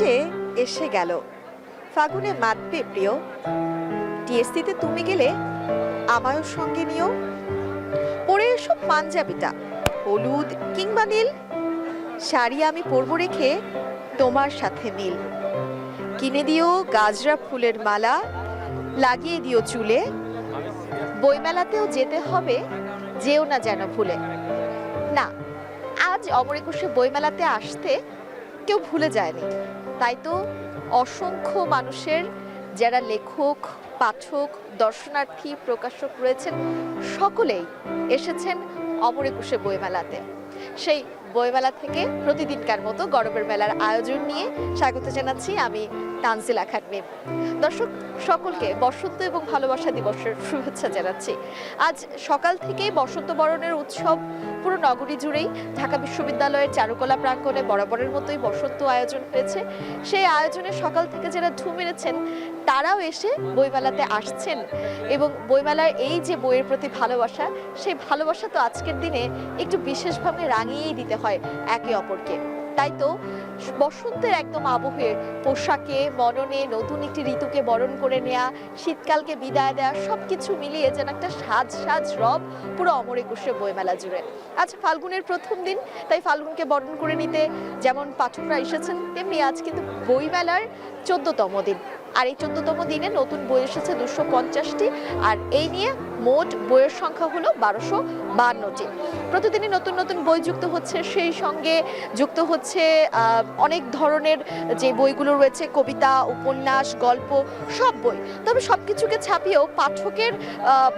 যে এসে গেল, ফাগুনে মাতবে প্রিয়। টিএসসিতে তুমি গেলে আমায়ও সঙ্গে নিও। পরে এসব পাঞ্জাবিটা হলুদ কিংবা নীল, শাড়ি আমি পরবো রেখে তোমার সাথে মিল। কিনে দিও গাজরা ফুলের মালা, লাগিয়ে দিও চুলে। বইমেলাতেও যেতে হবে, যেও না যেন ভুলে। না, আজ অমর একুশে বইমেলাতে আসতে কেউ ভুলে যায়নি। তাই তো অসংখ্য মানুষের, যারা লেখক, পাঠক, দর্শনার্থী, প্রকাশক রয়েছেন, সকলেই এসেছেন অমর একুশে বইমেলাতে। সেই বইমেলা থেকে প্রতিদিনকার মতো গরমের মেলার আয়োজন নিয়ে স্বাগত জানাচ্ছি আমি তানজিলা খানমিম। দর্শক সকলকে বসন্ত এবং ভালোবাসা দিবসের শুভেচ্ছা জানাচ্ছি। আজ সকাল থেকেই বসন্ত বরণের উৎসব পুরো নগরী জুড়েই। ঢাকা বিশ্ববিদ্যালয়ের চারুকলা প্রাঙ্গণে বরাবরের মতোই বসন্ত আয়োজন হয়েছে। সেই আয়োজনে সকাল থেকে যারা ঢু মেরেছেন তারাও এসে বইমেলাতে আসছেন এবং বইমেলার এই যে বইয়ের প্রতি ভালোবাসা, সেই ভালোবাসা তো আজকের দিনে একটু বিশেষভাবে রাঙিয়েই দিতে হয় একে অপরকে। তাই তো বসন্তের একদম আবহে, পোশাকে, মননে নতুন একটি ঋতুকে বরণ করে নেয়া, শীতকালকে বিদায় দেওয়া, সবকিছু মিলিয়ে যেন একটা সাজ সাজ রব পুরো অমর একুশে বইমেলা জুড়ে। আজ ফাল্গুনের প্রথম দিন, তাই ফাল্গুনকে বরণ করে নিতে যেমন পাঠকরা এসেছেন, তেমনি আজ কিন্তু বইমেলার 14তম দিন। আর এই 14তম দিনে নতুন বই এসেছে 250টি, আর এই নিয়ে মোট বইয়ের সংখ্যা হলো 1252টি। প্রতিদিনই নতুন নতুন বই যুক্ত হচ্ছে, সেই সঙ্গে যুক্ত হচ্ছে অনেক ধরনের যে বইগুলো রয়েছে, কবিতা, উপন্যাস, গল্প, সব বই। তবে সব কিছুকে ছাপিয়েও পাঠকের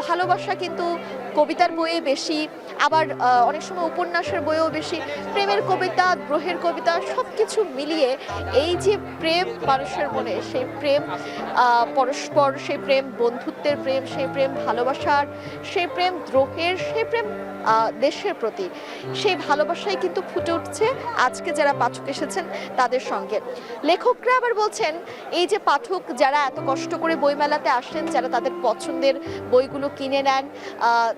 ভালোবাসা কিন্তু কবিতার বইয়ে বেশি, আবার অনেক সময় উপন্যাসের বইও বেশি। প্রেমের কবিতা, দ্রোহের কবিতা, সব কিছু মিলিয়ে এই যে প্রেম মানুষের মনে, সেই প্রেম পরস্পর, সেই প্রেম বন্ধুত্বের প্রেম, সেই প্রেম ভালোবাসার, সেই প্রেম দ্রোহের, সেই প্রেম দেশের প্রতি, সেই ভালোবাসাই কিন্তু ফুটে উঠছে আজকে যারা পাঠক এসেছেন তাদের সঙ্গে। লেখকরা আবার বলছেন এই যে পাঠক যারা এত কষ্ট করে বইমেলাতে আসেন, যারা তাদের পছন্দের বইগুলো কিনে নেন,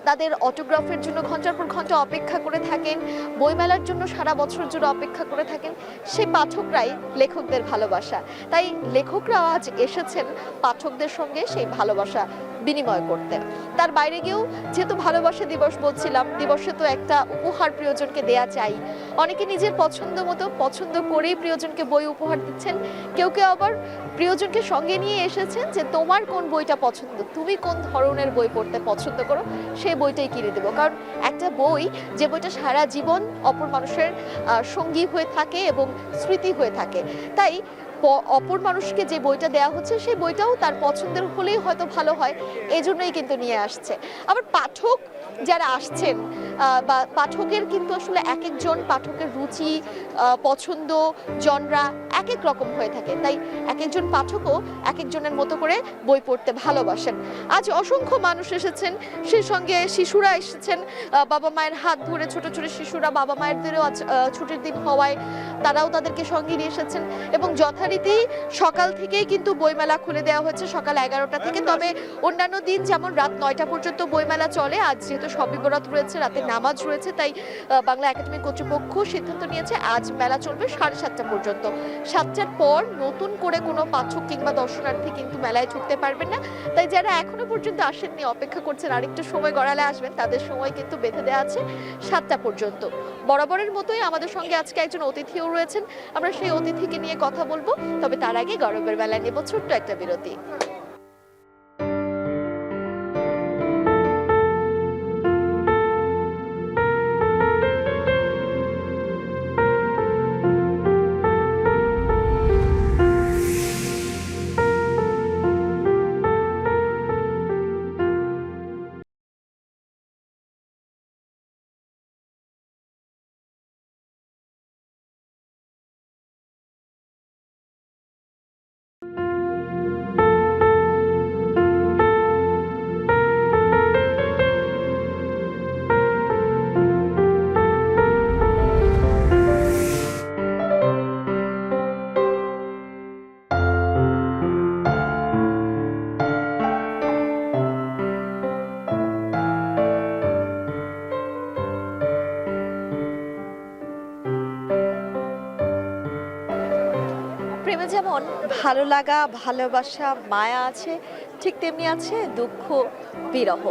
তাদের অটোগ্রাফের জন্য ঘন্টার পর ঘন্টা অপেক্ষা করে থাকেন, বইমেলার জন্য সারা বছর জুড়ে অপেক্ষা করে থাকেন, সেই পাঠকরাই লেখকদের ভালোবাসা। তাই লেখকরা আজ এসেছেন পাঠকদের সঙ্গে সেই ভালোবাসা বিনিময় করতে। তার বাইরে গিয়েও যেহেতু ভালোবাসা দিবস বলছিলাম, দিবসে তো একটা উপহার প্রিয়জনকে দেয়া চাই। অনেকে নিজের পছন্দ মতো পছন্দ করেই প্রিয়জনকে বই উপহার দিচ্ছেন। কেউ কেউ আবার প্রিয়জনকে সঙ্গে নিয়ে এসেছেন যে তোমার কোন বইটা পছন্দ, তুমি কোন ধরনের বই পড়তে পছন্দ করো, সেই বইটাই কিনে দেবো। কারণ একটা বই, যে বইটা সারা জীবন অপর মানুষের সঙ্গী হয়ে থাকে এবং স্মৃতি হয়ে থাকে, তাই অপর মানুষকে যে বইটা দেওয়া হচ্ছে সেই বইটাও তার পছন্দের হলেই হয়তো ভালো হয়, এজন্যই কিন্তু নিয়ে আসছে। আবার পাঠক যারা আসছেন বা পাঠকের কিন্তু আসলে এক একজন পাঠকের রুচি, পছন্দ, জনরা এক এক রকম হয়ে থাকে, তাই এক একজন পাঠকও এক একজনের মতো করে বই পড়তে ভালোবাসেন। আজ অসংখ্য মানুষ এসেছেন, সেই সঙ্গে শিশুরা এসেছেন বাবা মায়ের হাত ধরে। ছোট ছোট শিশুরা বাবা মায়েরদেরও আজ ছুটির দিন হওয়ায় তারাও তাদেরকে সঙ্গে নিয়ে এসেছেন এবং যথারীতি সকাল থেকেই কিন্তু বইমেলা খুলে দেওয়া হয়েছে, সকাল 11টা থেকে। তবে অন্যান্য দিন যেমন রাত 9টা পর্যন্ত বইমেলা চলে, আজ যেহেতু শবে বরাত রয়েছে, রাতে নামাজ রয়েছে, তাই বাংলা একাডেমি কর্তৃপক্ষ সিদ্ধান্ত নিয়েছে আজ মেলা চলবে 7:30টা পর্যন্ত। 7টার পর নতুন করে কোনো পাঠক কিংবা দর্শনার্থী কিন্তু মেলায় ঢুকতে পারবেন না। তাই যারা এখনো পর্যন্ত আসেননি, অপেক্ষা করছেন আরেকটু সময় গড়ালে আসবেন, তাদের সময় কিন্তু বেঁধে দেওয়া আছে 7টা পর্যন্ত। বরাবরের মতোই আমাদের সঙ্গে আজকে একজন অতিথিও রয়েছেন, আমরা সেই অতিথিকে নিয়ে কথা বলবো। তবে তার আগে গরমের বেলায় নেব ছোট্ট একটা বিরতি। জীবনে যেমন ভালো লাগা, ভালোবাসা, মায়া আছে, ঠিক তেমনি আছে দুঃখ, বিরহ।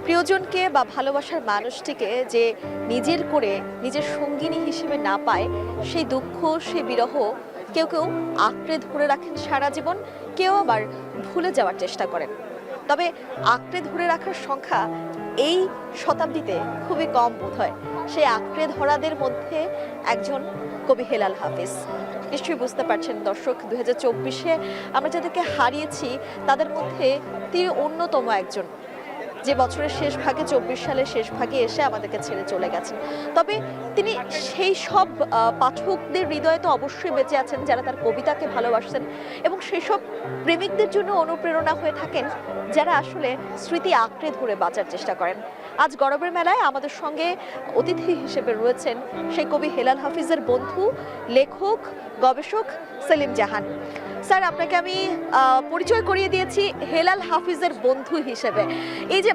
প্রিয়জনকে বা ভালোবাসার মানুষটিকে যে নিজের করে নিজের সঙ্গিনী হিসেবে না পায়, সেই দুঃখ, সেই বিরহ কেউ কেউ আঁকড়ে ধরে রাখেন সারা জীবন, কেউ আবার ভুলে যাওয়ার চেষ্টা করেন। তবে আঁকড়ে ধরে রাখার সংখ্যা এই শতাব্দীতে খুবই কম বোধ হয়। সেই আঁকড়ে ধরাদের মধ্যে একজন কবি হেলাল হাফিজ। নিশ্চয়ই বুঝতে পারছেন দর্শক, 2024-এ আমরা যাদেরকে হারিয়েছি তাদের মধ্যে তিনি অন্যতম একজন, যে বছরের শেষ ভাগে 24 সালের শেষ ভাগে এসে আমাদেরকে ছেড়ে চলে গেছেন। তবে তিনি সেই সব পাঠকদের হৃদয়ে তো অবশ্যই বেঁচে আছেন যারা তার কবিতাকে ভালোবাসেন, এবং সেই সব প্রেমিকদের জন্য অনুপ্রেরণা হয়ে থাকেন যারা আসলে স্মৃতি আঁকড়ে ধরে বাঁচার চেষ্টা করেন। আজ গরবের মেলায় আমাদের সঙ্গে অতিথি হিসেবে রয়েছেন সেই কবি হেলাল হাফিজের বন্ধু, লেখক, গবেষক সেলিম জাহান। স্যার, আপনাকে আমি পরিচয় করিয়ে দিয়েছি হেলাল হাফিজের বন্ধু হিসেবে। এই যে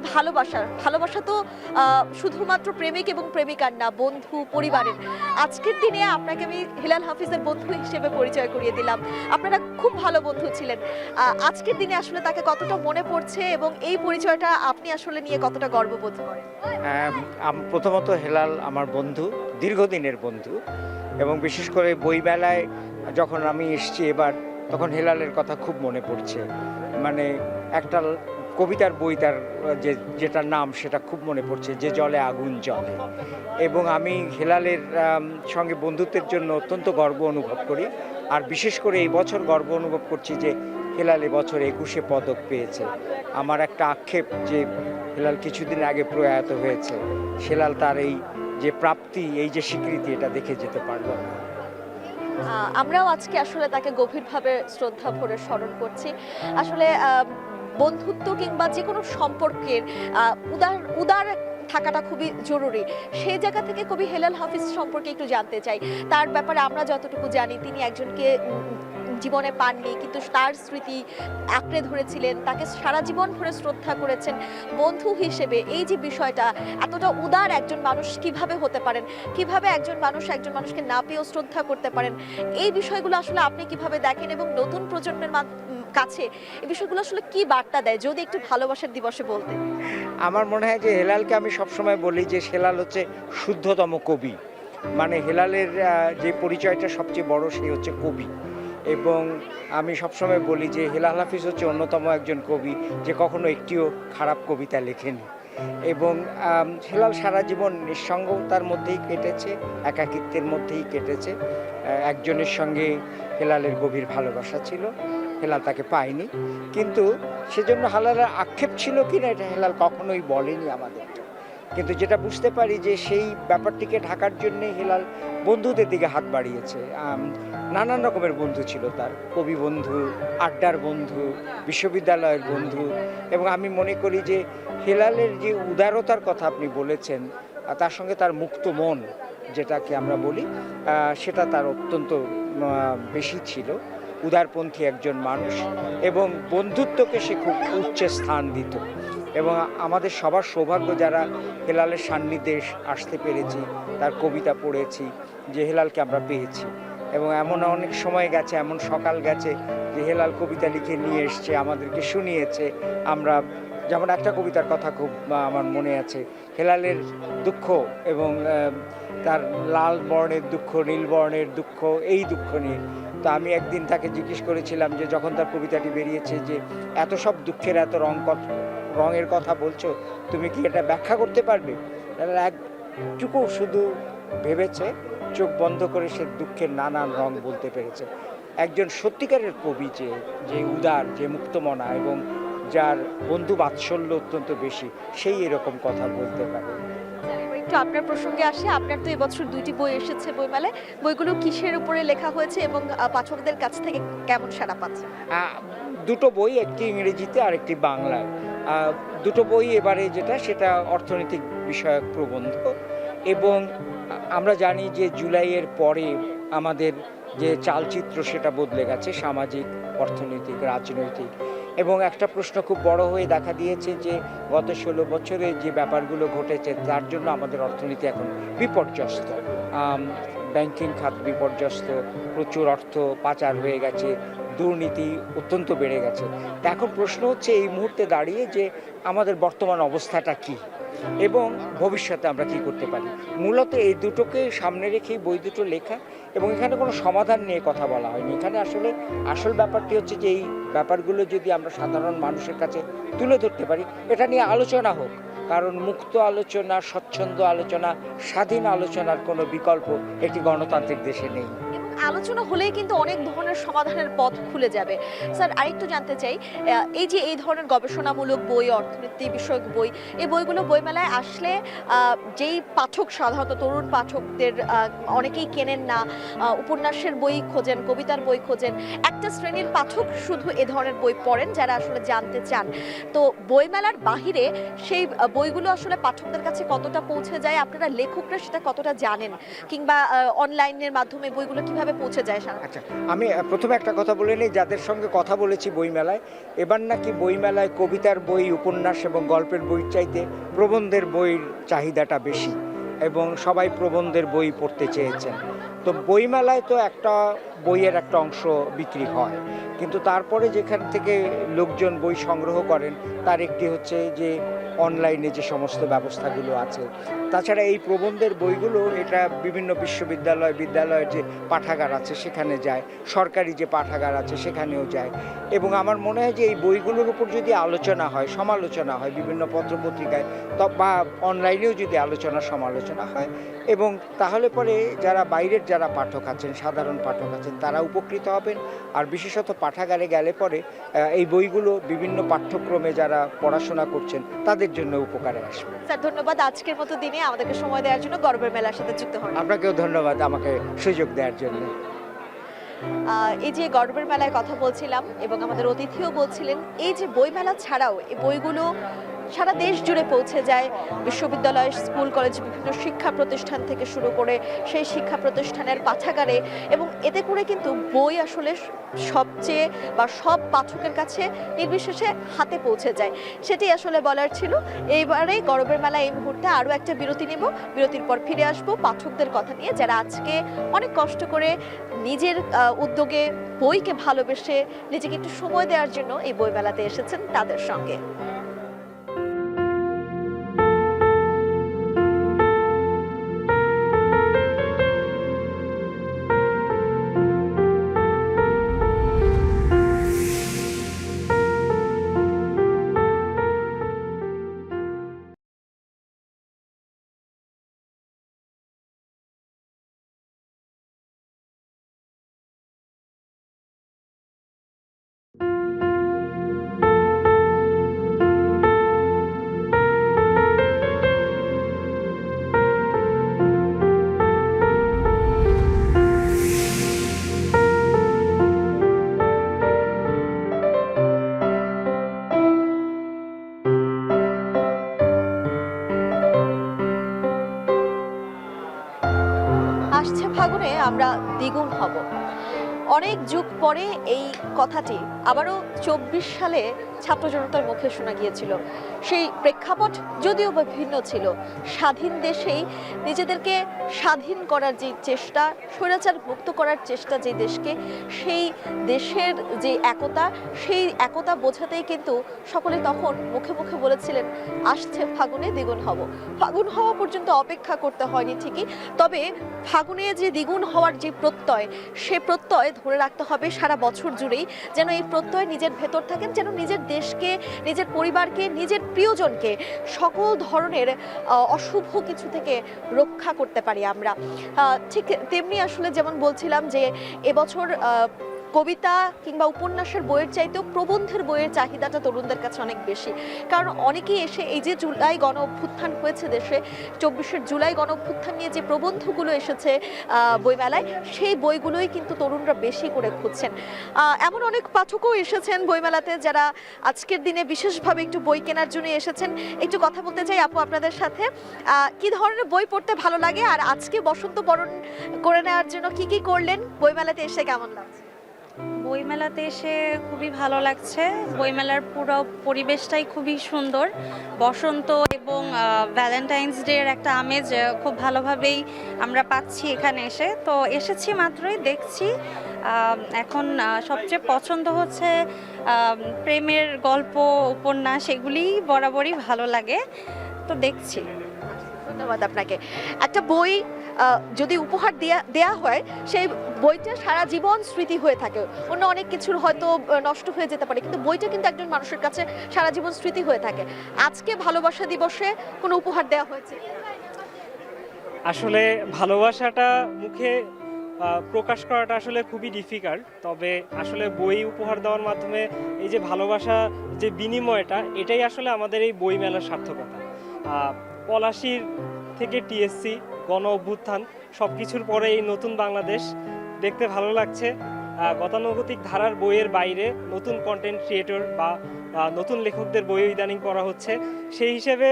ভালোবাসা তো শুধুমাত্র প্রেমিক এবং প্রেমিকার না, বন্ধু, পরিবারের। আজকের দিনে আপনাকে আমি হেলাল হাফিজের বন্ধু হিসেবে পরিচয় করিয়ে দিলাম। আপনারা খুব ভালো বন্ধু ছিলেন। আজকের দিনে আসলে তাকে কতটা মনে পড়ছে এবং এই পরিচয়টা আপনি আসলে নিয়ে কতটা গর্ববোধ করেন? প্রথমত হেলাল আমার বন্ধু, দীর্ঘদিনের বন্ধু, এবং বিশেষ করে বইমেলায় যখন আমি এসেছি এবার, তখন হেলালের কথা খুব মনে পড়ছে। মানে একটা কবিতার বই, তার যেটার নাম সেটা খুব মনে পড়ছে, যে জলে আগুন জ্বলে। এবং আমি হেলালের সঙ্গে বন্ধুত্বের জন্য অত্যন্ত গর্ব অনুভব করি। আর বিশেষ করে এই বছর গর্ব অনুভব করছি যে হেলাল এবছর 21-এ পদক পেয়েছে। আমার একটা আক্ষেপ যে হেলাল কিছুদিন আগে প্রয়াত হয়েছে, হেলাল তার এই যে প্রাপ্তি, এই যে স্বীকৃতি, এটা দেখে যেতে পারল না। আমরাও আজকে আসলে তাকে গভীরভাবে শ্রদ্ধা ভরে স্মরণ করছি। আসলে বন্ধুত্ব কিংবা যে কোনো সম্পর্কের উদার থাকাটা খুবই জরুরি। সেই জায়গা থেকে কবি হেলাল হাফিজ সম্পর্কে একটু জানতে চাই। তার ব্যাপারে আমরা যতটুকু জানি, তিনি একজনকে জীবনে পাননি, কিন্তু তার স্মৃতি আঁকড়ে ধরেছিলেন, তাকে সারা জীবন ধরে শ্রদ্ধা করেছেন বন্ধু হিসেবে। এই যে বিষয়টা, এতটা উদার একজন মানুষ কিভাবে হতে পারেন, কিভাবে একজন মানুষকে না পেয়েও শ্রদ্ধা করতে পারেন, এই বিষয়গুলো আসলে আপনি কিভাবে দেখেন এবং নতুন প্রজন্মের কাছে এই বিষয়গুলো আসলে কি বার্তা দেয়, যদি একটু ভালোবাসার দিবসে বলতেন? আমার মনে হয় যে হেলালকে আমি সবসময় বলি যে হেলাল হচ্ছে শুদ্ধতম কবি। মানে হেলালের যে পরিচয়টা সবচেয়ে বড়, সে হচ্ছে কবি। এবং আমি সবসময় বলি যে হেলাল হাফিজ হচ্ছে অন্যতম একজন কবি যে কখনো একটিও খারাপ কবিতা লেখেনি। এবং হেলাল সারা জীবন নিঃসঙ্গতার মধ্যেই কেটেছে, একাকিত্বের মধ্যেই কেটেছে। একজনের সঙ্গে হেলালের গভীর ভালোবাসা ছিল, হেলাল তাকে পায়নি, কিন্তু সেজন্য হেলালের আক্ষেপ ছিল কিনা এটা হেলাল কখনোই বলেনি আমাদেরকে। কিন্তু যেটা বুঝতে পারি যে সেই ব্যাপারটিকে ঢাকার জন্যে হেলাল বন্ধুদের দিকে হাত বাড়িয়েছে। নানান রকমের বন্ধু ছিল তার, কবি বন্ধু, আড্ডার বন্ধু, বিশ্ববিদ্যালয়ের বন্ধু। এবং আমি মনে করি যে হেলালের যে উদারতার কথা আপনি বলেছেন, তার সঙ্গে তার মুক্ত মন যেটাকে আমরা বলি, সেটা তার অত্যন্ত বেশি ছিল। উদারপন্থী একজন মানুষ, এবং বন্ধুত্বকে সে খুব উচ্চ স্থান দিত। এবং আমাদের সবার সৌভাগ্য যারা হেলালের সান্নিধ্যে আসতে পেরেছি, তার কবিতা পড়েছি, যে হেলালকে আমরা পেয়েছি। এবং এমন অনেক সময় গেছে, এমন সকাল গেছে যে হেলাল কবিতা লিখে নিয়ে এসছে, আমাদেরকে শুনিয়েছে। আমরা যেমন একটা কবিতার কথা খুব আমার মনে আছে, হেলালের দুঃখ এবং তার লাল বর্ণের দুঃখ, নীল বর্ণের দুঃখ, এই দুঃখ নিয়ে। তো আমি একদিন তাকে জিজ্ঞেস করেছিলাম যে যখন তার কবিতাটি বেরিয়েছে, যে এত সব দুঃখের এত রঙের কথা বলছো, তুমি কি এটা ব্যাখ্যা করতে পারবে? একটুকু শুধু ভেবেছে, চোখ বন্ধ করে সে দুঃখের নানান রং বলতে পেরেছে। একজন সত্যিকারের কবি যে উদার, যে মুক্তমনা, এবং যার বন্ধু বাৎসল্য অত্যন্ত বেশি, সেই এরকম কথা বলতে পারে। একটু আপনার প্রসঙ্গে আসে, আপনার তো এবছর 2টি বই এসেছে বইমেলায়। বইগুলো কিসের উপরে লেখা হয়েছে এবং পাঠকদের কাছ থেকে কেমন সাড়া পাচ্ছে? দুটো বই, একটি ইংরেজিতে আর একটি বাংলায়। দুটো বই এবারে সেটা অর্থনৈতিক বিষয়ক প্রবন্ধ। এবং আমরা জানি যে জুলাইয়ের পরে আমাদের যে চালচিত্র সেটা বদলে গেছে, সামাজিক, অর্থনৈতিক, রাজনৈতিক। এবং একটা প্রশ্ন খুব বড় হয়ে দেখা দিয়েছে যে গত 16 বছরে যে ব্যাপারগুলো ঘটেছে, তার জন্য আমাদের অর্থনীতি এখন বিপর্যস্ত। ব্যাংকিং খাত বিপর্যস্ত, প্রচুর অর্থ পাচার হয়ে গেছে, দুর্নীতি অত্যন্ত বেড়ে গেছে। এখন প্রশ্ন হচ্ছে এই মুহূর্তে দাঁড়িয়ে যে আমাদের বর্তমান অবস্থাটা কী এবং ভবিষ্যতে আমরা কি করতে পারি। মূলত এই দুটোকে সামনে রেখেই বই দুটো লেখা, এবং এখানে কোনো সমাধান নিয়ে কথা বলা হয়নি। এখানে আসলে আসল ব্যাপারটি হচ্ছে যে এই ব্যাপারগুলো যদি আমরা সাধারণ মানুষের কাছে তুলে ধরতে পারি, এটা নিয়ে আলোচনা হোক, কারণ মুক্ত আলোচনা, স্বচ্ছন্দ আলোচনা, স্বাধীন আলোচনার কোনো বিকল্প একটি গণতান্ত্রিক দেশে নেই। আলোচনা হলেই কিন্তু অনেক ধরনের সমাধানের পথ খুলে যাবে। স্যার, আরেকটু জানতে চাই, এই যে এই ধরনের গবেষণামূলক বই, অর্থনীতি বিষয়ক বই, এই বইগুলো বইমেলায় আসলে যেই পাঠক, সাধারণত তরুণ পাঠকদের অনেকেই কেনেন না, উপন্যাসের বই খোঁজেন, কবিতার বই খোঁজেন, একটা শ্রেণীর পাঠক শুধু এ ধরনের বই পড়েন যারা আসলে জানতে চান। তো বইমেলার বাহিরে সেই বইগুলো আসলে পাঠকদের কাছে কতটা পৌঁছে যায়, আপনারা লেখকরা সেটা কতটা জানেন, কিংবা অনলাইনের মাধ্যমে বইগুলো কিভাবে পৌঁছে যায়? আচ্ছা, আমি প্রথমে একটা কথা বলে নিই, যাদের সঙ্গে কথা বলেছি বইমেলায়, এবার নাকি বইমেলায় কবিতার বই, উপন্যাস এবং গল্পের বইয়ের চাইতে প্রবন্ধের বইয়ের চাহিদাটা বেশি, এবং সবাই প্রবন্ধের বই পড়তে চেয়েছেন। তো বইমেলায় তো একটা বইয়ের একটা অংশ বিক্রি হয়, কিন্তু তারপরে যেখান থেকে লোকজন বই সংগ্রহ করেন তার একটি হচ্ছে যে অনলাইনে যে সমস্ত ব্যবস্থাগুলো আছে। তাছাড়া এই প্রবন্ধের বইগুলো এটা বিভিন্ন বিদ্যালয়ের যে পাঠাগার আছে সেখানে যায়, সরকারি যে পাঠাগার আছে সেখানেও যায়। এবং আমার মনে হয় যে এই বইগুলোর উপর যদি আলোচনা হয়, সমালোচনা হয় বিভিন্ন পত্রপত্রিকায় বা অনলাইনেও যদি আলোচনা সমালোচনা হয়, এবং তাহলে পরে যারা বাইরের যারা পাঠক আছেন, সাধারণ পাঠক আছেন, তারা উপকৃত হবেন। আর বিশেষত পাঠাগারে গেলে পরে এই বইগুলো বিভিন্ন পাঠ্যক্রমে যারা পড়াশোনা করছেন তাদের জন্য উপকারে আসবে। স্যার, ধন্যবাদ আজকের মতো দিনে আমাদেরকে সময় দেওয়ার জন্য, গর্বের মেলার সাথে যুক্ত হন। আপনাকেও ধন্যবাদ আমাকে সুযোগ দেওয়ার জন্য। এই যে গর্বের মেলায় কথা বলছিলাম এবং আমাদের অতিথিও বলছিলেন, এই যে বইমেলা ছাড়াও এই বইগুলো সারা দেশ জুড়ে পৌঁছে যায়, বিশ্ববিদ্যালয়, স্কুল, কলেজ, বিভিন্ন শিক্ষা প্রতিষ্ঠান থেকে শুরু করে সেই শিক্ষা প্রতিষ্ঠানের পাঠাগারে, এবং এতে করে কিন্তু বই আসলে সবচেয়ে বা সব পাঠকের কাছে নির্বিশেষে হাতে পৌঁছে যায়। সেটি আসলে বলার ছিল। এইবারে গর্বের মেলা এই মুহূর্তে আরও একটা বিরতি নেব, বিরতির পর ফিরে আসবো পাঠকদের কথা নিয়ে, যারা আজকে অনেক কষ্ট করে নিজের উদ্যোগে বইকে ভালোবেসে নিজেকে একটু সময় দেওয়ার জন্য এই বইমেলাতে এসেছেন, তাদের সঙ্গে। আসছে ফাগুনে আমরা দ্বিগুণ হব। অনেক যুগ পরে এই কথাটি আবারও 24 সালে ছাত্র জনতার মুখে শোনা গিয়েছিল। সেই প্রেক্ষাপট যদিও বা ভিন্ন ছিল। স্বাধীন দেশেই নিজেদেরকে স্বাধীন করার যে চেষ্টা, স্বৈরাচার মুক্ত করার চেষ্টা যে দেশকে, সেই দেশের যে একতা, সেই একতা বোঝাতেই কিন্তু সকলে তখন মুখে মুখে বলেছিলেন, আসছে ফাগুনে দ্বিগুণ হব। ফাগুন হওয়া পর্যন্ত অপেক্ষা করতে হয়নি ঠিকই, তবে ফাগুনে যে দ্বিগুণ হওয়ার যে প্রত্যয়, সে প্রত্যয় ধরে রাখতে হবে সারা বছর জুড়েই, যেন এই প্রত্যয় নিজের ভেতর থাকেন, যেন নিজের দেশকে, নিজের পরিবারকে, নিজের প্রিয়জনকে সকল ধরনের অশুভ কিছু থেকে রক্ষা করতে পারি আমরা। ঠিক তেমনি আসলে যেমন বলছিলাম যে এবছর কবিতা কিংবা উপন্যাসের বইয়ের চাইতেও প্রবন্ধের বইয়ের চাহিদাটা তরুণদের কাছে অনেক বেশি। কারণ অনেকেই এসে এই যে জুলাই গণ অভ্যুত্থান হয়েছে দেশে, 24 জুলাই গণ অভ্যুত্থান নিয়ে যে প্রবন্ধগুলো এসেছে বইমেলায়, সেই বইগুলোই কিন্তু তরুণরা বেশি করে খুঁজছেন। এমন অনেক পাঠকও এসেছেন বইমেলাতে যারা আজকের দিনে বিশেষভাবে একটু বই কেনার জন্য এসেছেন। একটু কথা বলতে চাই আপু আপনাদের সাথে, কি ধরনের বই পড়তে ভালো লাগে, আর আজকে বসন্ত বরণ করে নেওয়ার জন্য কি কি করলেন, বইমেলাতে এসে কেমন লাগছে? বইমেলাতে এসে খুবই ভালো লাগছে। বইমেলার পুরো পরিবেশটাই খুবই সুন্দর। বসন্ত এবং ভ্যালেন্টাইন্স ডে এর একটা আমেজ খুব ভালোভাবেই আমরা পাচ্ছি এখানে এসে। তো এসেছি মাত্রই দেখছি। এখন সবচেয়ে পছন্দ হচ্ছে প্রেমের গল্প, উপন্যাস, এগুলিই বরাবরই ভালো লাগে। তো দেখছি। ধন্যবাদ আপনাকে। একটা বই যদি উপহার দেয়া হয়, সেই বইটা সারা জীবন স্মৃতি হয়ে থাকে। অন্য অনেক কিছুর হয়তো নষ্ট হয়ে যেতে পারে, কিন্তু বইটা কিন্তু একজন মানুষের কাছে সারা জীবন স্মৃতি হয়ে থাকে। আজকে ভালোবাসা দিবসে কোনো উপহার দেওয়া হয়েছে? আসলে ভালোবাসাটা মুখে প্রকাশ করাটা আসলে খুবই ডিফিকাল্ট, তবে আসলে বই উপহার দেওয়ার মাধ্যমে এই যে ভালোবাসা, যে বিনিময়টা, এটাই আসলে আমাদের এই বই মেলার সার্থকতা। পলাশির থেকে টিএসসি, গণ অভ্যুত্থান, সব কিছুর পরে এই নতুন বাংলাদেশ দেখতে ভালো লাগছে। গতানুগতিক ধারার বইয়ের বাইরে নতুন কন্টেন্ট ক্রিয়েটর বা নতুন লেখকদের বই ইদানিং পড়া হচ্ছে। সেই হিসেবে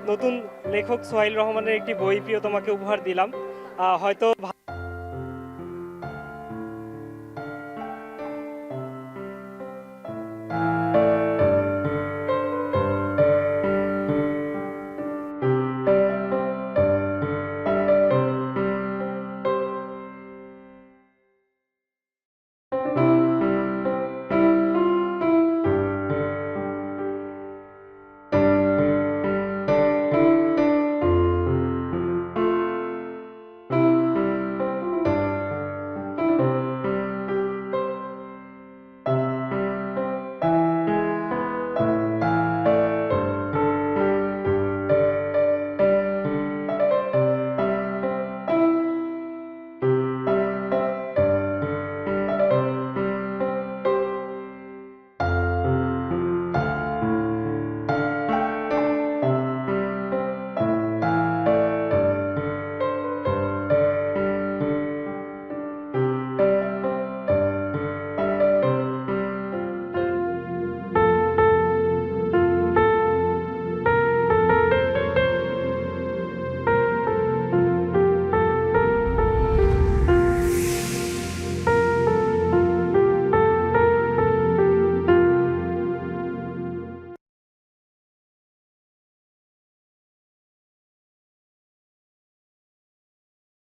নতুন লেখক সোহাইল রহমানের একটি বই প্রিয় তোমাকে উপহার দিলাম। হয়তো